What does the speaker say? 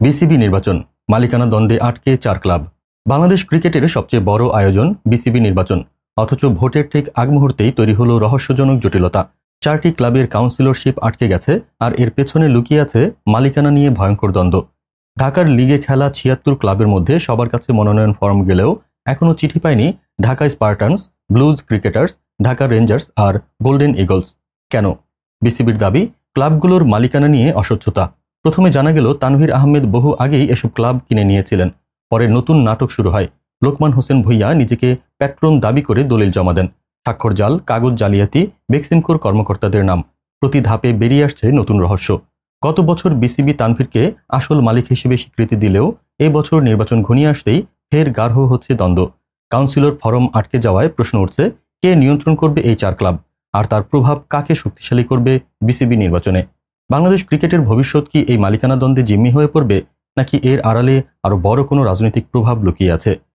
BCB নির্বাচন, মালিকানা দ্বন্দ্বে আটকে 4 ক্লাব। বাংলাদেশ ক্রিকেটের সবচেয়ে বড় আয়োজন বিসিবি নির্বাচন, অথচ ভোটের ঠিক আগ মুহূর্তেই তৈরি হলো রহস্যজনক জটিলতা। 4টি ক্লাবের কাউন্সিলরশিপ আটকে গেছে, আর এর পেছনে লুকিয়ে আছে মালিকানা নিয়ে ভয়ঙ্কর দ্বন্দ্ব। ঢাকার লিগে খেলা 76 ক্লাবের মধ্যে সবার কাছে মনোনয়ন ফর্ম গেলেও এখনও চিঠি পায়নি Dhaka Spartans, Blues Cricketers, Dhaka Rangers আর গোল্ডেন ইগলস। কেন? বিসিবির দাবি, ক্লাবগুলোর মালিকানা নিয়ে অস্বচ্ছতা। প্রথমে জানা গেল তানভীর আহমেদ বহু আগেই এসব ক্লাব কিনে নিয়েছিলেন। পরে নতুন নাটক শুরু হয়। লোকমান হোসেন ভূঁইয়া নিজেকে প্যাট্রন দাবি করে দলিল জমা দেন। স্বাক্ষর জাল, কাগজ জালিয়াতি, বেক্সিমকোর কর্মকর্তাদের নাম। প্রতি ধাপে বেরিয়ে আসছে নতুন রহস্য। গত বছর বিসিবি তানভীরকে আসল মালিক হিসেবে স্বীকৃতি দিলেও এই বছর নির্বাচন ঘনিয়ে আসতেই ফের গাঢ় হচ্ছে দ্বন্দ্ব। কাউন্সিলর ফরম আটকে যাওয়ায় প্রশ্ন উঠছে, কে নিয়ন্ত্রণ করবে এই 4 ক্লাব, আর তার প্রভাব কাকে শক্তিশালী করবে বিসিবি নির্বাচনে? বাংলাদেশ ক্রিকেটের ভবিষ্যৎ কি এই মালিকানা দ্বন্দ্বে জিম্মি হয়ে পড়বে, নাকি এর আড়ালে আরো বড় কোনো রাজনৈতিক প্রভাব লুকিয়ে আছে?